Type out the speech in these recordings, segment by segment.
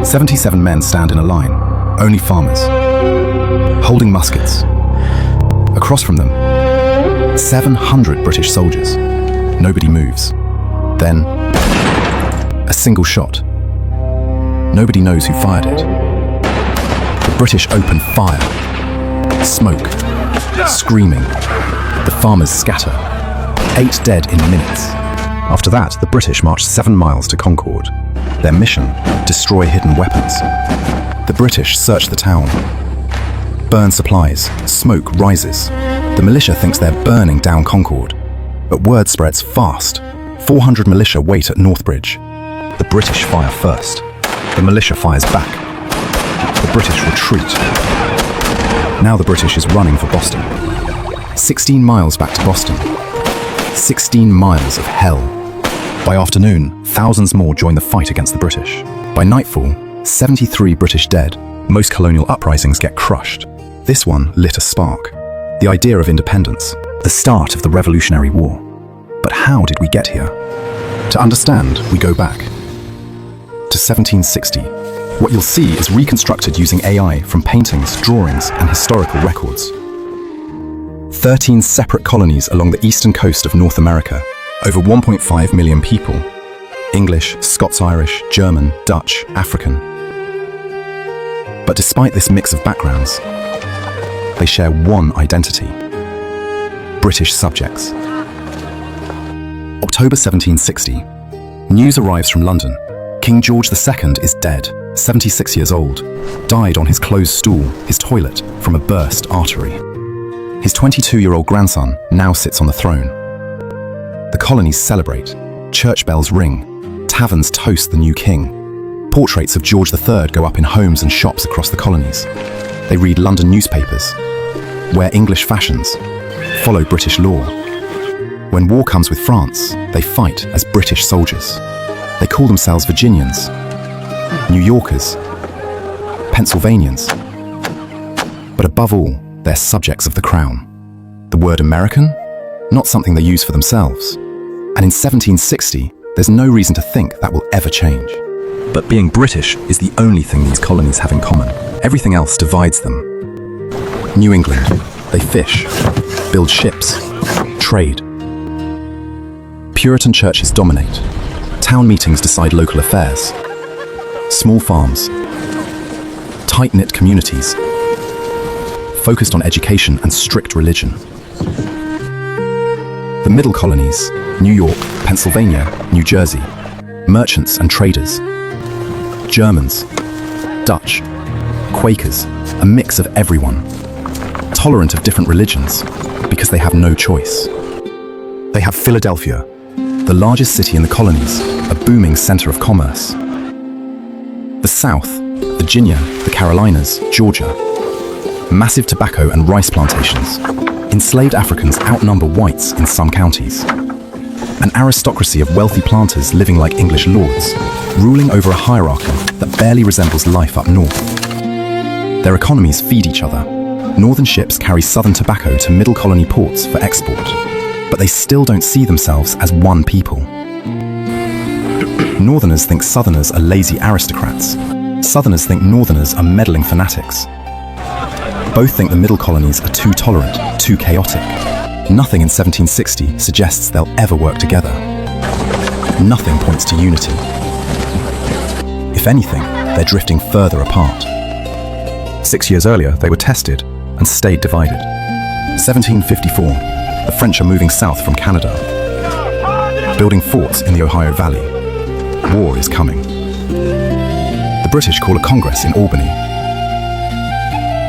77 men stand in a line, only farmers, holding muskets. Across from them, 700 British soldiers. Nobody moves. Then, a single shot. Nobody knows who fired it. The British open fire. Smoke. Screaming. The farmers scatter. 8 dead in minutes. After that, the British march 7 miles to Concord. Their mission, destroy hidden weapons. The British search the town. Burn supplies. Smoke rises. The militia thinks they're burning down Concord. But word spreads fast. 400 militia wait at Northbridge. The British fire first. The militia fires back. The British retreat. Now the British is running for Boston. 16 miles back to Boston. 16 miles of hell. By afternoon, thousands more join the fight against the British. By nightfall, 73 British dead. Most colonial uprisings get crushed. This one lit a spark. The idea of independence, the start of the Revolutionary War. But how did we get here? To understand, we go back to 1760. What you'll see is reconstructed using AI from paintings, drawings, and historical records. 13 separate colonies along the eastern coast of North America, over 1.5 million people. English, Scots-Irish, German, Dutch, African. But despite this mix of backgrounds, they share one identity: British subjects. October 1760. News arrives from London. King George II is dead, 76 years old, died on his closed stool, his toilet, from a burst artery. His 22-year-old grandson now sits on the throne. The colonies celebrate, church bells ring, taverns toast the new king. Portraits of George III go up in homes and shops across the colonies. They read London newspapers, wear English fashions, follow British law. When war comes with France, they fight as British soldiers. They call themselves Virginians, New Yorkers, Pennsylvanians. But above all, they're subjects of the crown. The word American? Not something they use for themselves. And in 1760, there's no reason to think that will ever change. But being British is the only thing these colonies have in common. Everything else divides them. New England, they fish, build ships, trade. Puritan churches dominate. Town meetings decide local affairs. Small farms. Tight-knit communities. Focused on education and strict religion. The middle colonies, New York, Pennsylvania, New Jersey, merchants and traders. Germans, Dutch, Quakers, a mix of everyone. Tolerant of different religions, because they have no choice. They have Philadelphia, the largest city in the colonies, a booming center of commerce. The South, Virginia, the Carolinas, Georgia. Massive tobacco and rice plantations. Enslaved Africans outnumber whites in some counties. An aristocracy of wealthy planters living like English lords, ruling over a hierarchy that barely resembles life up north. Their economies feed each other. Northern ships carry southern tobacco to middle colony ports for export, but they still don't see themselves as one people. Northerners think Southerners are lazy aristocrats. Southerners think Northerners are meddling fanatics. Both think the middle colonies are too tolerant, too chaotic. Nothing in 1760 suggests they'll ever work together. Nothing points to unity. If anything, they're drifting further apart. 6 years earlier, they were tested and stayed divided. 1754, the French are moving south from Canada, building forts in the Ohio Valley. War is coming. The British call a congress in Albany.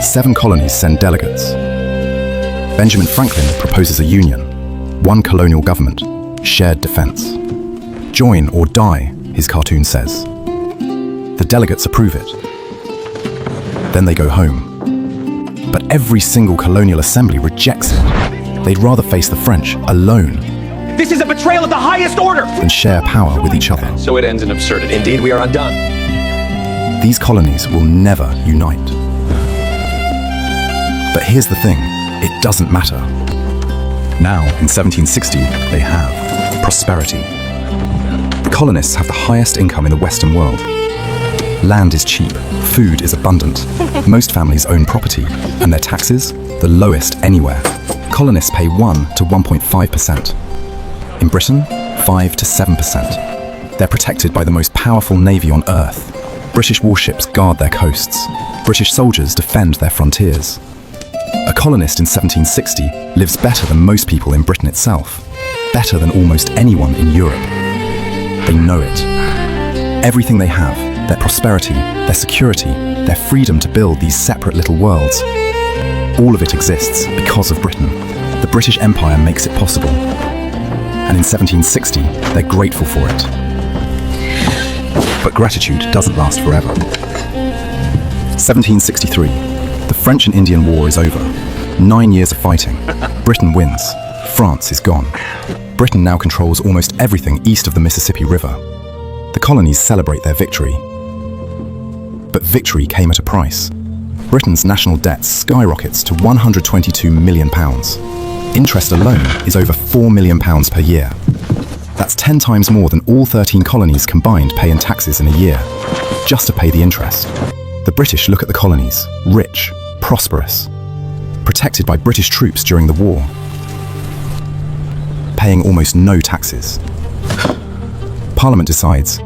7 colonies send delegates. Benjamin Franklin proposes a union, one colonial government, shared defense. Join or die, his cartoon says. The delegates approve it. Then they go home. But every single colonial assembly rejects it. They'd rather face the French alone This is a betrayal of the highest order! than share power with each other. So it ends in absurdity. Indeed, we are undone. These colonies will never unite. But here's the thing, it doesn't matter. Now, in 1760, they have prosperity. The colonists have the highest income in the Western world. Land is cheap, food is abundant. Most families own property, and their taxes, the lowest anywhere. Colonists pay 1 to 1.5%. In Britain, 5 to 7%. They're protected by the most powerful navy on Earth. British warships guard their coasts. British soldiers defend their frontiers. A colonist in 1760 lives better than most people in Britain itself. Better than almost anyone in Europe. They know it. Everything they have, their prosperity, their security, their freedom to build these separate little worlds, all of it exists because of Britain. The British Empire makes it possible. And in 1760, they're grateful for it. But gratitude doesn't last forever. 1763. The French and Indian War is over. 9 years of fighting. Britain wins. France is gone. Britain now controls almost everything east of the Mississippi River. The colonies celebrate their victory. But victory came at a price. Britain's national debt skyrockets to £122 million. Interest alone is over £4 million per year. That's 10 times more than all 13 colonies combined pay in taxes in a year, just to pay the interest. The British look at the colonies, rich, prosperous, protected by British troops during the war, paying almost no taxes. Parliament decides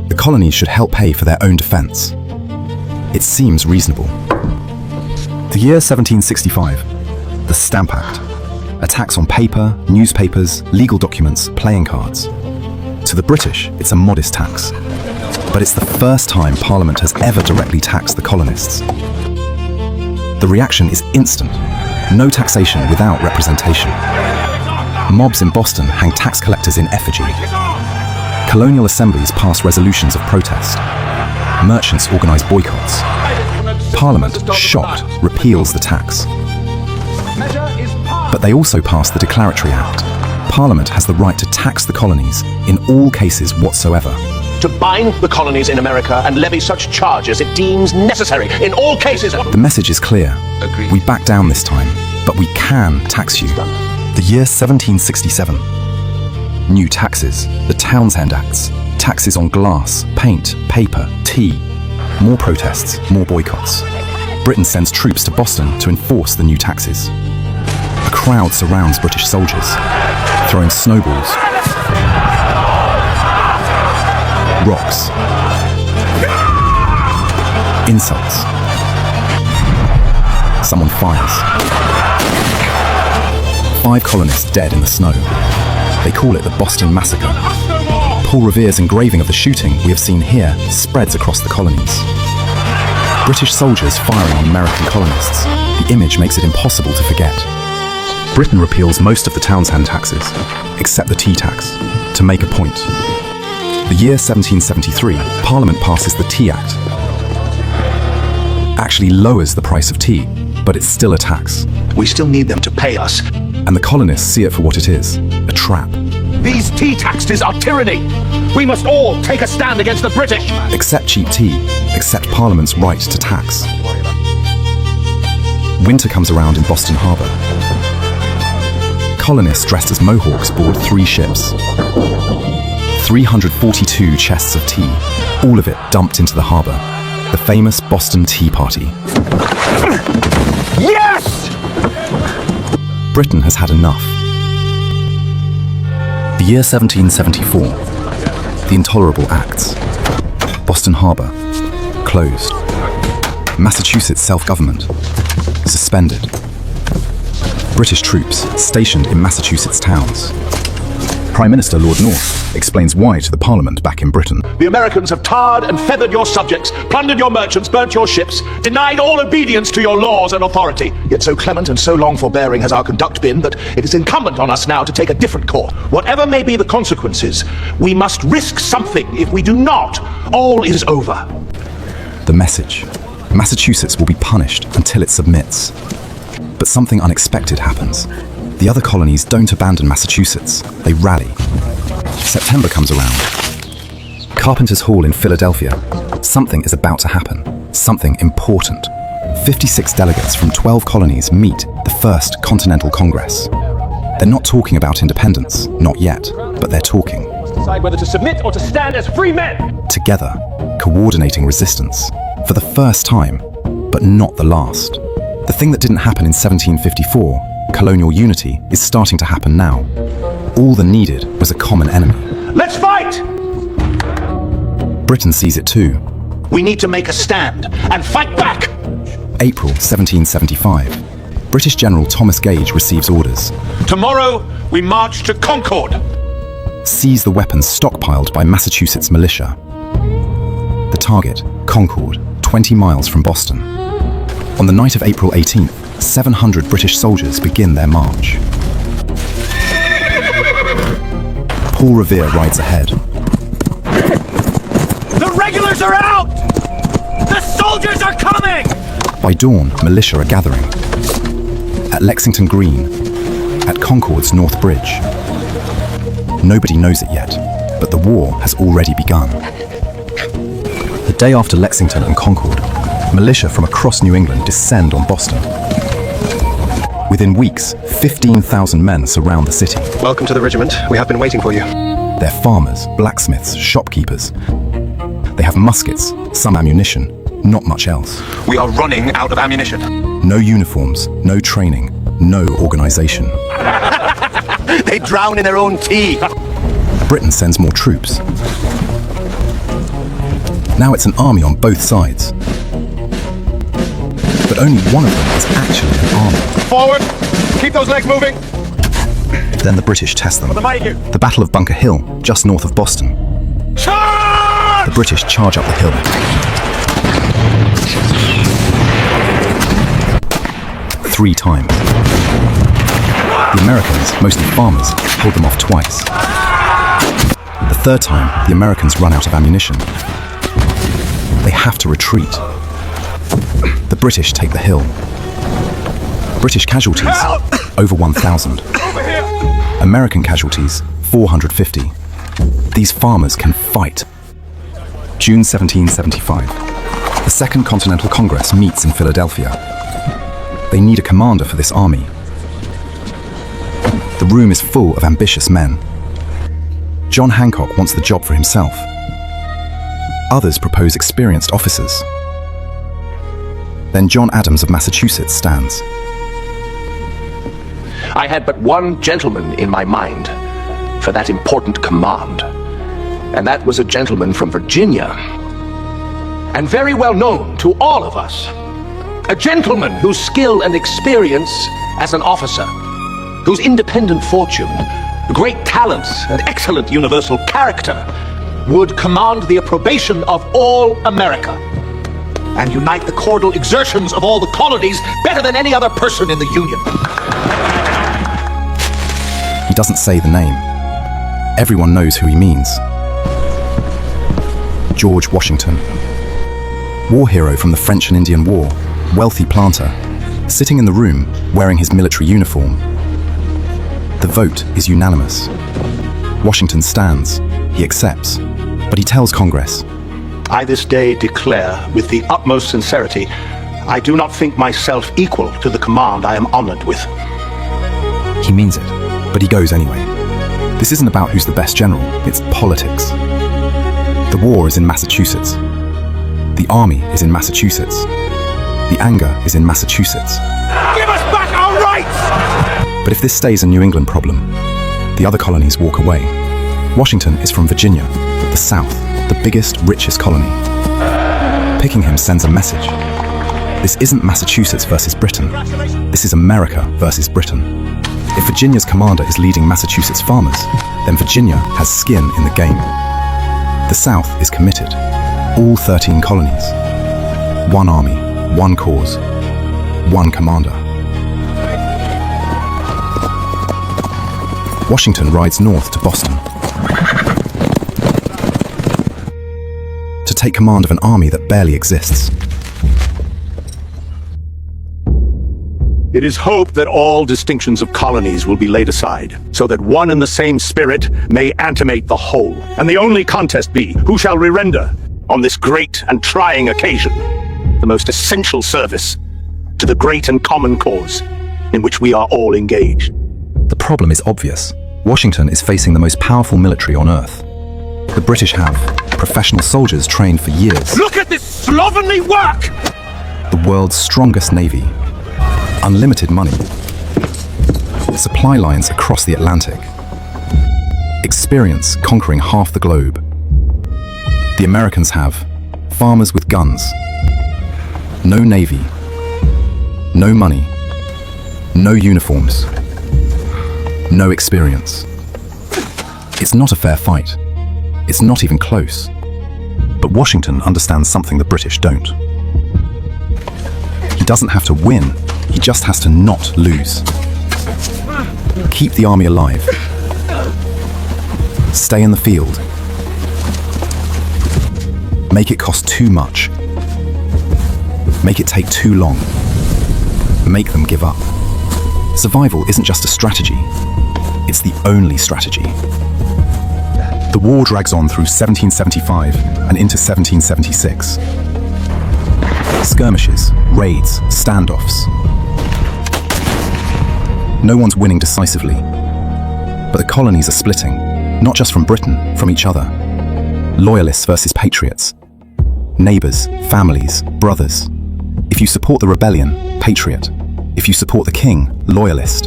the colonies should help pay for their own defence. It seems reasonable. The year 1765, the Stamp Act, a tax on paper, newspapers, legal documents, playing cards. To the British, it's a modest tax, but it's the first time Parliament has ever directly taxed the colonists. The reaction is instant. No taxation without representation. Mobs in Boston hang tax collectors in effigy. Colonial assemblies pass resolutions of protest. Merchants organise boycotts. Parliament, shocked, repeals the tax. But they also pass the Declaratory Act. Parliament has the right to tax the colonies in all cases whatsoever. To bind the colonies in America and levy such charges it deems necessary in all cases. The message is clear. We back down this time, but we can tax you. The year 1767. New taxes, the Townshend Acts, taxes on glass, paint, paper, tea. More protests, more boycotts. Britain sends troops to Boston to enforce the new taxes. A crowd surrounds British soldiers, throwing snowballs, rocks, insults. Someone fires. 5 colonists dead in the snow. They call it the Boston Massacre. Paul Revere's engraving of the shooting we have seen here spreads across the colonies. British soldiers firing on American colonists. The image makes it impossible to forget. Britain repeals most of the Townshend taxes, except the tea tax, to make a point. The year 1773, Parliament passes the Tea Act. Actually lowers the price of tea, but it's still a tax. We still need them to pay us. And the colonists see it for what it is, a trap. These tea taxes are tyranny. We must all take a stand against the British. Accept cheap tea, accept Parliament's right to tax. Winter comes around in Boston Harbor. Colonists dressed as Mohawks board 3 ships. 342 chests of tea, all of it dumped into the harbor. The famous Boston Tea Party. Yes! Britain has had enough. The year 1774. The Intolerable Acts. Boston Harbor. Closed. Massachusetts self-government. Suspended. British troops stationed in Massachusetts towns. Prime Minister Lord North explains why to the Parliament back in Britain. The Americans have tarred and feathered your subjects, plundered your merchants, burnt your ships, denied all obedience to your laws and authority. Yet so clement and so long forbearing has our conduct been that it is incumbent on us now to take a different course. Whatever may be the consequences, we must risk something. If we do not, all is over. The message. Massachusetts will be punished until it submits. But something unexpected happens. The other colonies don't abandon Massachusetts, they rally. September comes around. Carpenter's Hall in Philadelphia. Something is about to happen. Something important. 56 delegates from 12 colonies meet the First Continental Congress. They're not talking about independence, not yet, but they're talking. Decide whether to submit or to stand as free men. Together, coordinating resistance, for the first time, but not the last. The thing that didn't happen in 1754, colonial unity, is starting to happen now. All that needed was a common enemy. Let's fight! Britain sees it too. We need to make a stand and fight back! April 1775. British General Thomas Gage receives orders. Tomorrow, we march to Concord. Seize the weapons stockpiled by Massachusetts militia. The target, Concord, 20 miles from Boston. On the night of April 18th, 700 British soldiers begin their march. Paul Revere rides ahead. The regulars are out! The soldiers are coming! By dawn, militia are gathering. At Lexington Green, at Concord's North Bridge. Nobody knows it yet, but the war has already begun. The day after Lexington and Concord, militia from across New England descend on Boston. Within weeks, 15,000 men surround the city. Welcome to the regiment. We have been waiting for you. They're farmers, blacksmiths, shopkeepers. They have muskets, some ammunition, not much else. We are running out of ammunition. No uniforms, no training, no organization. They drown in their own tea. Britain sends more troops. Now it's an army on both sides. But only one of them is actually an army. Forward! Keep those legs moving! Then the British test them. The mighty here. The Battle of Bunker Hill, just north of Boston. Charge! The British charge up the hill. 3 times. The Americans, mostly farmers, hold them off twice. The 3rd time, the Americans run out of ammunition. They have to retreat. The British take the hill. British casualties, over 1,000. American casualties, 450. These farmers can fight. June 1775. The Second Continental Congress meets in Philadelphia. They need a commander for this army. The room is full of ambitious men. John Hancock wants the job for himself. Others propose experienced officers. Then John Adams of Massachusetts stands. I had but one gentleman in my mind for that important command. And that was a gentleman from Virginia. And very well known to all of us. A gentleman whose skill and experience as an officer, whose independent fortune, great talents, and excellent universal character would command the approbation of all America and unite the cordial exertions of all the colonies better than any other person in the Union. He doesn't say the name. Everyone knows who he means. George Washington. War hero from the French and Indian War, wealthy planter, sitting in the room wearing his military uniform. The vote is unanimous. Washington stands. He accepts. But he tells Congress, I this day declare with the utmost sincerity, I do not think myself equal to the command I am honored with. he means it, but he goes anyway. This isn't about who's the best general, it's politics. The war is in Massachusetts. The army is in Massachusetts. The anger is in Massachusetts. Give us back our rights! But if this stays a New England problem, the other colonies walk away. Washington is from Virginia, the South, the biggest, richest colony. Pickingham sends a message. This isn't Massachusetts versus Britain. This is America versus Britain. If Virginia's commander is leading Massachusetts farmers, then Virginia has skin in the game. The South is committed. All 13 colonies. One army, one cause, one commander. Washington rides north to Boston to take command of an army that barely exists. It is hoped that all distinctions of colonies will be laid aside, so that one and the same spirit may animate the whole, and the only contest be who shall render, on this great and trying occasion, the most essential service to the great and common cause in which we are all engaged. The problem is obvious. Washington is facing the most powerful military on Earth. The British have professional soldiers trained for years. Look at this slovenly work! The world's strongest navy. Unlimited money. Supply lines across the Atlantic. Experience conquering half the globe. The Americans have farmers with guns. No navy. No money. No uniforms. No experience. It's not a fair fight. It's not even close. But Washington understands something the British don't. He doesn't have to win, he just has to not lose. Keep the army alive. Stay in the field. Make it cost too much. Make it take too long. Make them give up. Survival isn't just a strategy, it's the only strategy. The war drags on through 1775 and into 1776. Skirmishes, raids, standoffs. No one's winning decisively, but the colonies are splitting, not just from Britain, from each other. Loyalists versus patriots. Neighbors, families, brothers. If you support the rebellion, patriot. If you support the king, loyalist.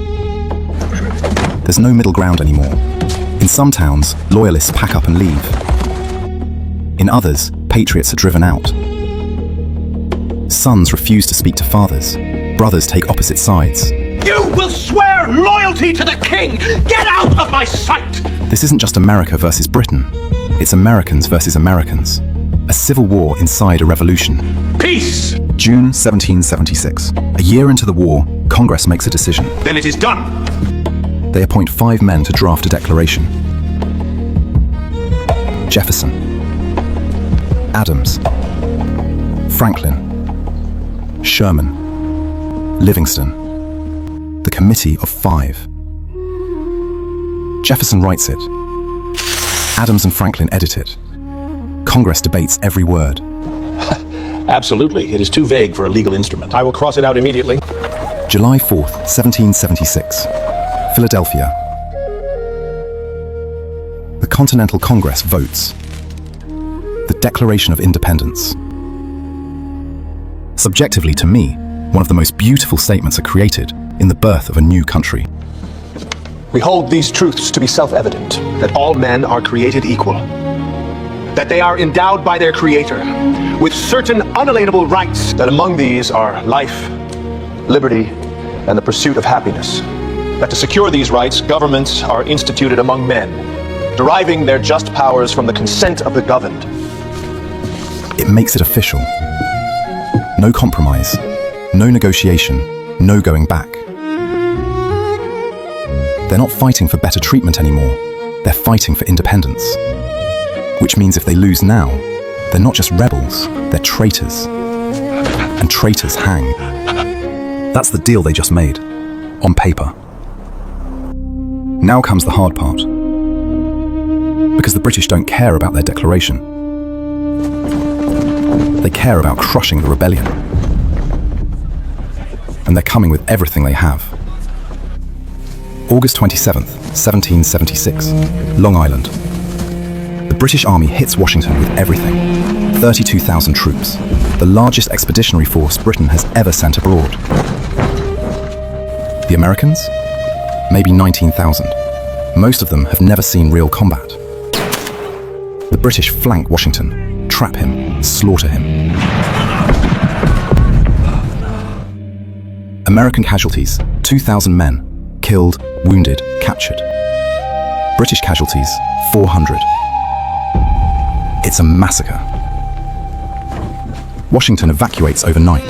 There's no middle ground anymore. In some towns, loyalists pack up and leave. In others, patriots are driven out. Sons refuse to speak to fathers. Brothers take opposite sides. You will swear loyalty to the king! Get out of my sight! This isn't just America versus Britain. It's Americans versus Americans. A civil war inside a revolution. Peace! June 1776. A year into the war, Congress makes a decision. Then it is done! They appoint 5 men to draft a declaration. Jefferson, Adams, Franklin, Sherman, Livingston. The Committee of 5. Jefferson writes it. Adams and Franklin edit it. Congress debates every word. Absolutely. It is too vague for a legal instrument. I will cross it out immediately. July 4th, 1776. Philadelphia. The Continental Congress votes. The Declaration of Independence. Subjectively, to me, one of the most beautiful statements are created in the birth of a new country. We hold these truths to be self-evident, that all men are created equal, that they are endowed by their Creator with certain unalienable rights, that among these are life, liberty, and the pursuit of happiness, that to secure these rights, governments are instituted among men, deriving their just powers from the consent of the governed. It makes it official. No compromise, no negotiation, no going back. They're not fighting for better treatment anymore. They're fighting for independence. Which means if they lose now, they're not just rebels, they're traitors. And traitors hang. That's the deal they just made, on paper. Now comes the hard part. Because the British don't care about their declaration. They care about crushing the rebellion. And they're coming with everything they have. August 27th, 1776, Long Island. The British Army hits Washington with everything. 32,000 troops, the largest expeditionary force Britain has ever sent abroad. The Americans? Maybe 19,000. Most of them have never seen real combat. The British flank Washington, trap him, slaughter him. American casualties, 2,000 men, killed, wounded, captured. British casualties, 400. It's a massacre. Washington evacuates overnight.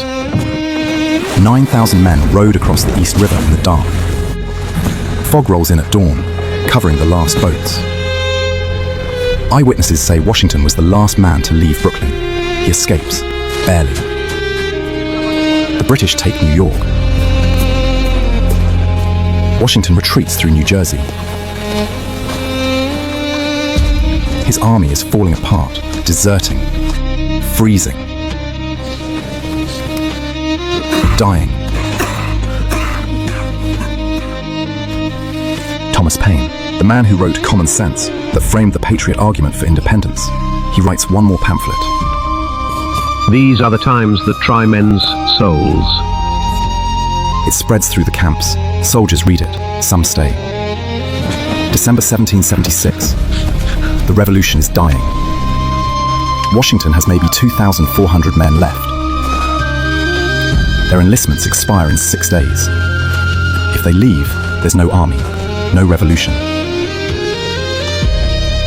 9,000 men rowed across the East River in the dark. Fog rolls in at dawn, covering the last boats. Eyewitnesses say Washington was the last man to leave Brooklyn. He escapes, barely. The British take New York. Washington retreats through New Jersey. His army is falling apart, deserting, freezing, dying. Thomas Paine, the man who wrote Common Sense, that framed the patriot argument for independence, he writes one more pamphlet. These are the times that try men's souls. It spreads through the camps. Soldiers read it. Some stay. December 1776. The revolution is dying. Washington has maybe 2,400 men left. Their enlistments expire in 6 days. If they leave, there's no army, no revolution.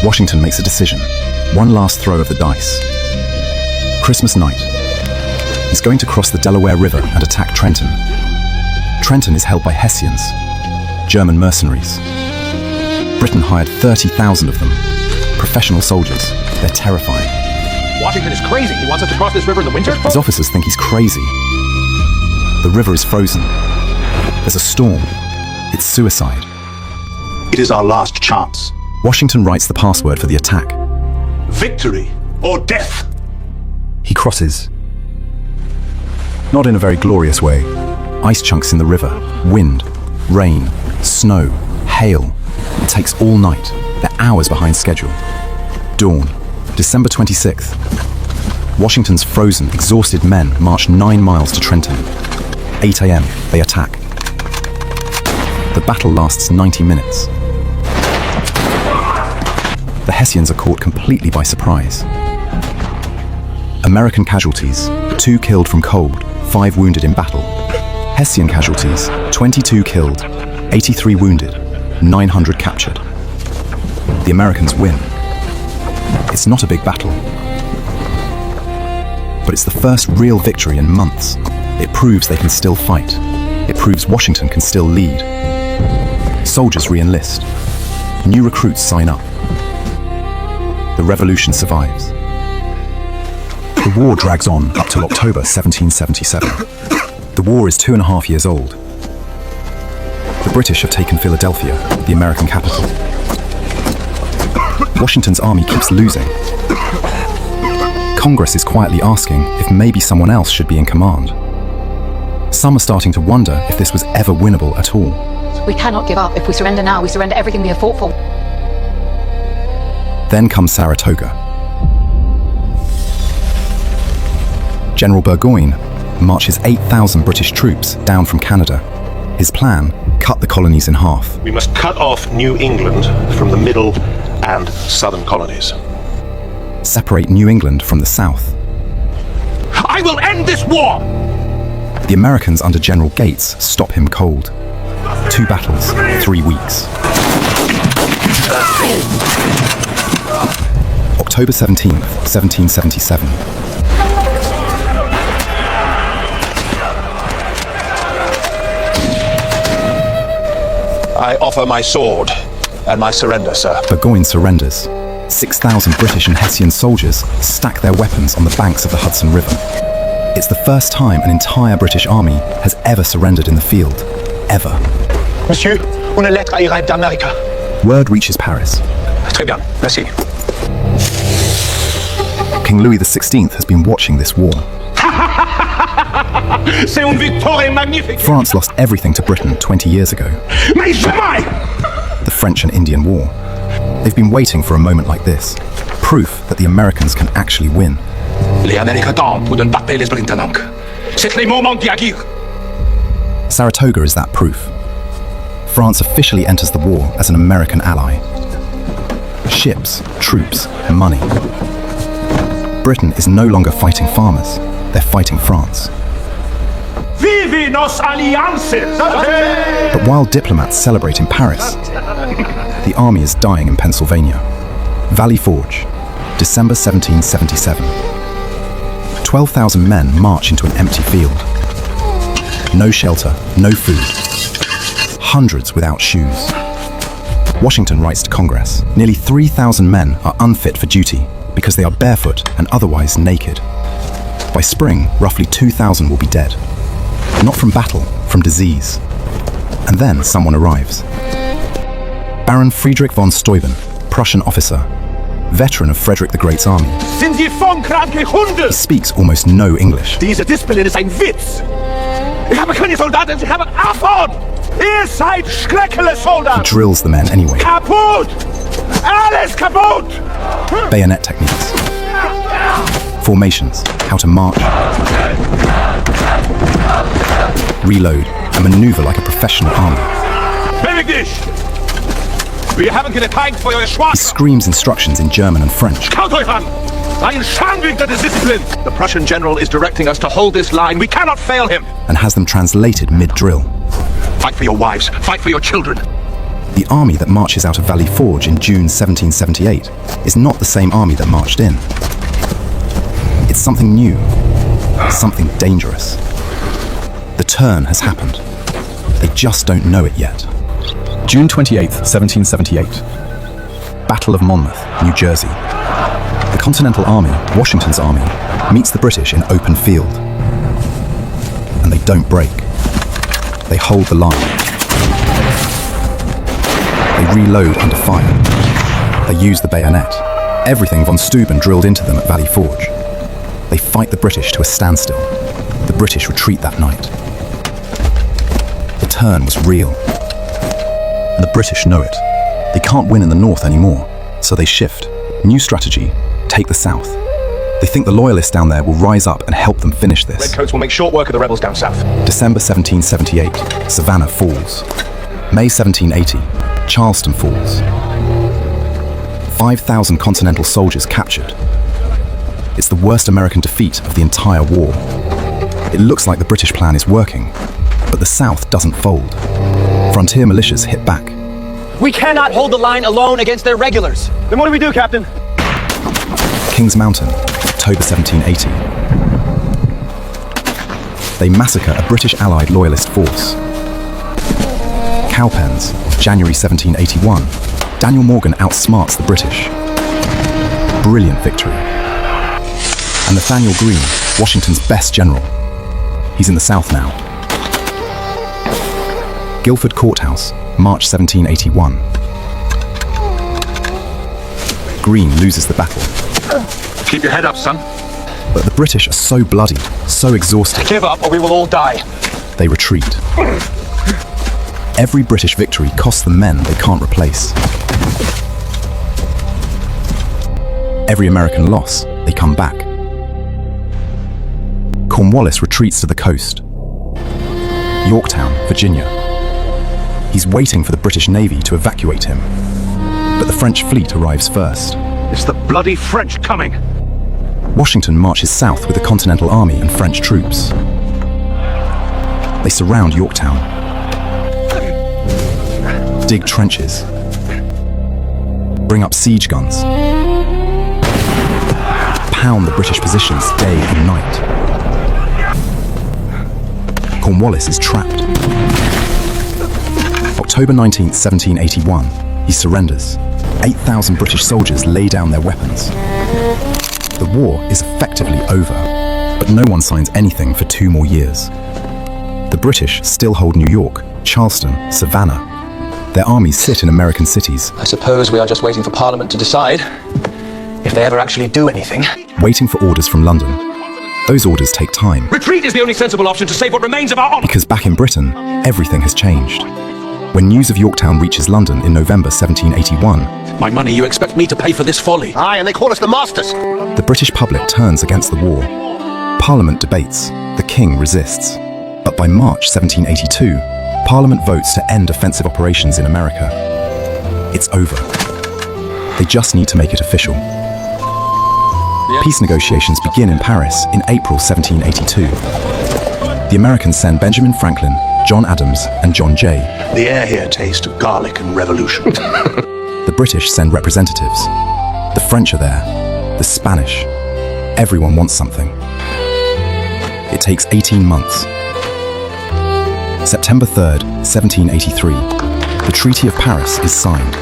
Washington makes a decision. One last throw of the dice. Christmas night. He's going to cross the Delaware River and attack Trenton. Trenton is held by Hessians, German mercenaries. Britain hired 30,000 of them, professional soldiers. They're terrifying. Washington is crazy. He wants us to cross this river in the winter? His officers think he's crazy. The river is frozen. There's a storm. It's suicide. It is our last chance. Washington writes the password for the attack. Victory or death. He crosses. Not in a very glorious way. Ice chunks in the river, wind, rain, snow, hail. It takes all night. They're hours behind schedule. Dawn, December 26th. Washington's frozen, exhausted men march 9 miles to Trenton. 8 a.m., they attack. The battle lasts 90 minutes. The Hessians are caught completely by surprise. American casualties, 2 killed from cold, 5 wounded in battle. Hessian casualties, 22 killed, 83 wounded, 900 captured. The Americans win. It's not a big battle, but it's the first real victory in months. It proves they can still fight. It proves Washington can still lead. Soldiers re-enlist. New recruits sign up. The revolution survives. The war drags on up till October 1777. The war is 2.5 years old. The British have taken Philadelphia, the American capital. Washington's army keeps losing. Congress is quietly asking if maybe someone else should be in command. Some are starting to wonder if this was ever winnable at all. We cannot give up. If we surrender now, we surrender everything we have fought for. Then comes Saratoga. General Burgoyne marches 8,000 British troops down from Canada. His plan, cut the colonies in half. We must cut off New England from the middle and southern colonies. Separate New England from the south. I will end this war! The Americans under General Gates stop him cold. 2 battles, 3 weeks. October 17th, 1777. I offer my sword and my surrender, sir. Burgoyne surrenders. 6,000 British and Hessian soldiers stack their weapons on the banks of the Hudson River. It's the first time an entire British army has ever surrendered in the field. Ever. Monsieur, une lettre arrive d'Amérique. Word reaches Paris. Très bien, merci. King Louis XVI has been watching this war. C'est une victoire magnifique. France lost everything to Britain 20 years ago. Mais jamais! The French and Indian War. They've been waiting for a moment like this. Proof that the Americans can actually win. Les Américains tentent pour ne pas payer les Britanniques. C'est le moment d'y agir. Saratoga is that proof. France officially enters the war as an American ally. Ships, troops, money. Britain is no longer fighting farmers. They're fighting France. Vive nos alliances! But while diplomats celebrate in Paris, the army is dying in Pennsylvania. Valley Forge, December 1777. 12,000 men march into an empty field. No shelter, no food. Hundreds without shoes. Washington writes to Congress. Nearly 3,000 men are unfit for duty because they are barefoot and otherwise naked. By spring, roughly 2,000 will be dead. Not from battle, from disease. And then someone arrives. Baron Friedrich von Steuben, Prussian officer, veteran of Frederick the Great's army. Sind Sie vollkranke Hunde? He speaks almost no English. Diese Disziplin ist ein Witz. Ich habe keine Soldaten, ich habe Affen. Ihr seid schreckliche He Soldaten. drills the men anyway. Kaputt! Alles kaputt! Bayonet techniques, formations, how to march, reload, and maneuver like a professional army. Beweg dich! Wir haben keine Zeit für eure He Schwach! screams instructions in German and French. Schaut euch an! Ein Schandweg der Disziplin! The Prussian general is directing us to hold this line. We cannot fail him! And has them translated mid-drill. Fight for your wives. Fight for your children. The army that marches out of Valley Forge in June 1778 is not the same army that marched in. It's something new, something dangerous. The turn has happened. They just don't know it yet. June 28th, 1778. Battle of Monmouth, New Jersey. The Continental Army, Washington's army, meets the British in open field. And they don't break. They hold the line. They reload under fire. They use the bayonet. Everything von Steuben drilled into them at Valley Forge. They fight the British to a standstill. The British retreat that night. The turn was real. And the British know it. They can't win in the north anymore, so they shift. New strategy, take the south. They think the loyalists down there will rise up and help them finish this. Redcoats will make short work of the rebels down south. December 1778, Savannah falls. May 1780, Charleston falls. 5,000 Continental soldiers captured. It's the worst American defeat of the entire war. It looks like the British plan is working, but the South doesn't fold. Frontier militias hit back. We cannot hold the line alone against their regulars. Then what do we do, Captain? Kings Mountain, October 1780. They massacre a British Allied loyalist force. Cowpens, January 1781. Daniel Morgan outsmarts the British. Brilliant victory. And Nathaniel Greene, Washington's best general. He's in the South now. Guilford Courthouse, March 1781. Greene loses the battle. Keep your head up, son. But the British are so bloodied, so exhausted, Give up or we will all die. they retreat. Every British victory costs them men they can't replace. Every American loss, they come back. Cornwallis retreats to the coast. Yorktown, Virginia. He's waiting for the British Navy to evacuate him. But the French fleet arrives first. It's the bloody French coming. Washington marches south with the Continental Army and French troops. They surround Yorktown. Dig trenches. Bring up siege guns. Pound the British positions day and night. Cornwallis is trapped. October 19th, 1781, he surrenders. 8,000 British soldiers lay down their weapons. The war is effectively over, but no one signs anything for 2 more years. The British still hold New York, Charleston, Savannah. Their armies sit in American cities, I suppose we are just waiting for Parliament to decide if they ever actually do anything. waiting for orders from London. Those orders take time, Retreat is the only sensible option to save what remains of our honor. because back in Britain, everything has changed. When news of Yorktown reaches London in November 1781, My money, you expect me to pay for this folly? Aye, and they call us the masters. the British public turns against the war. Parliament debates, the King resists. But by March 1782, Parliament votes to end offensive operations in America. It's over. They just need to make it official. Peace negotiations begin in Paris in April 1782. The Americans send Benjamin Franklin, John Adams, and John Jay. The air here tastes of garlic and revolution. The British send representatives. The French are there. The Spanish. Everyone wants something. It takes 18 months. September 3rd, 1783. The Treaty of Paris is signed.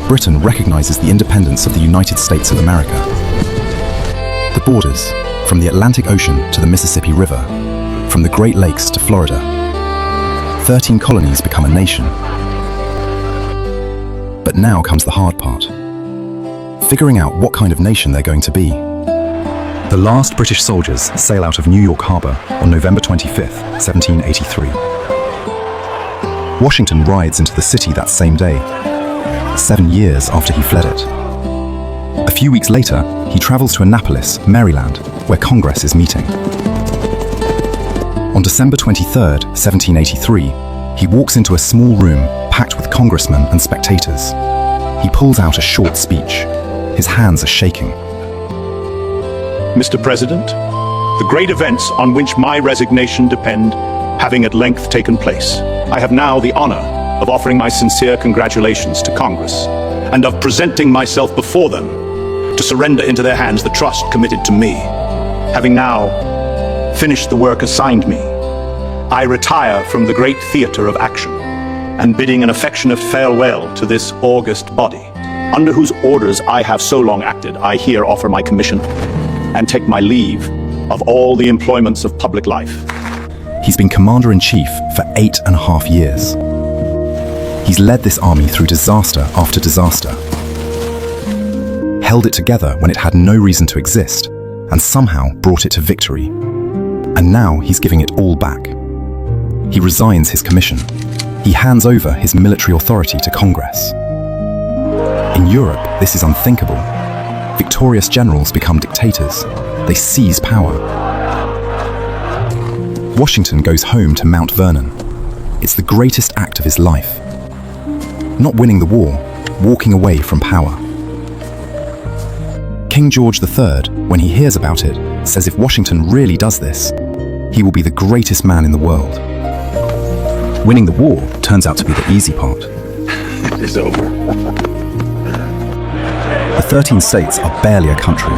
Britain recognizes the independence of the United States of America. The borders, from the Atlantic Ocean to the Mississippi River, from the Great Lakes to Florida. 13 colonies become a nation. But now comes the hard part. Figuring out what kind of nation they're going to be. The last British soldiers sail out of New York Harbor on November 25th, 1783. Washington rides into the city that same day. 7 years after he fled it. A few weeks later, he travels to Annapolis, Maryland, where Congress is meeting. On December 23, 1783, he walks into a small room packed with congressmen and spectators. He pulls out a short speech. His hands are shaking. Mr. President, the great events on which my resignation depend having at length taken place, I have now the honor of offering my sincere congratulations to Congress and of presenting myself before them to surrender into their hands the trust committed to me. Having now finished the work assigned me, I retire from the great theater of action, and bidding an affectionate farewell to this august body, under whose orders I have so long acted, I here offer my commission and take my leave of all the employments of public life. He's been commander-in-chief for 8.5 years. He's led this army through disaster after disaster, held it together when it had no reason to exist, and somehow brought it to victory. And now he's giving it all back. He resigns his commission. He hands over his military authority to Congress. In Europe, this is unthinkable. Victorious generals become dictators. They seize power. Washington goes home to Mount Vernon. It's the greatest act of his life. Not winning the war, walking away from power. King George III, when he hears about it, says if Washington really does this, he will be the greatest man in the world. Winning the war turns out to be the easy part. It's over. The 13 states are barely a country.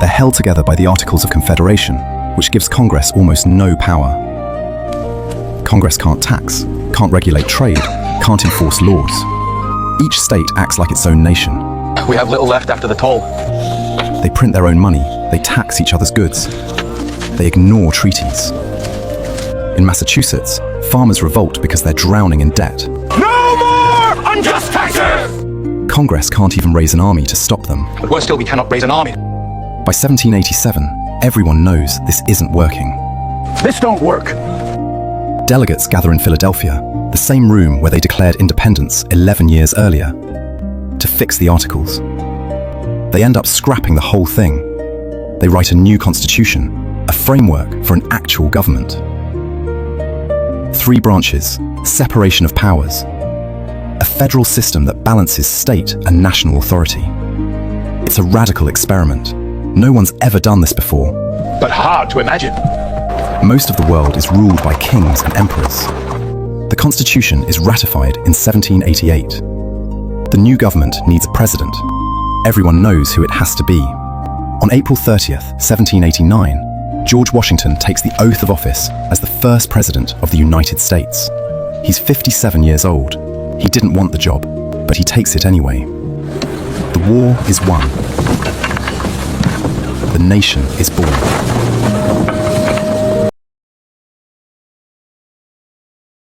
They're held together by the Articles of Confederation, which gives Congress almost no power. Congress can't tax, can't regulate trade, can't enforce laws. Each state acts like its own nation. We have little left after the toll. They print their own money, they tax each other's goods. They ignore treaties. In Massachusetts, farmers revolt because they're drowning in debt. No more unjust taxes! Congress can't even raise an army to stop them. But worse still, we cannot raise an army. By 1787, everyone knows this isn't working. This don't work. Delegates gather in Philadelphia, the same room where they declared independence 11 years earlier, to fix the articles. They end up scrapping the whole thing. They write a new constitution, a framework for an actual government. 3 branches, separation of powers, a federal system that balances state and national authority. It's a radical experiment. No one's ever done this before. But hard to imagine. Most of the world is ruled by kings and emperors. The Constitution is ratified in 1788. The new government needs a president. Everyone knows who it has to be. On April 30th, 1789, George Washington takes the oath of office as the first president of the United States. He's 57 years old. He didn't want the job, but he takes it anyway. The war is won. The nation is born.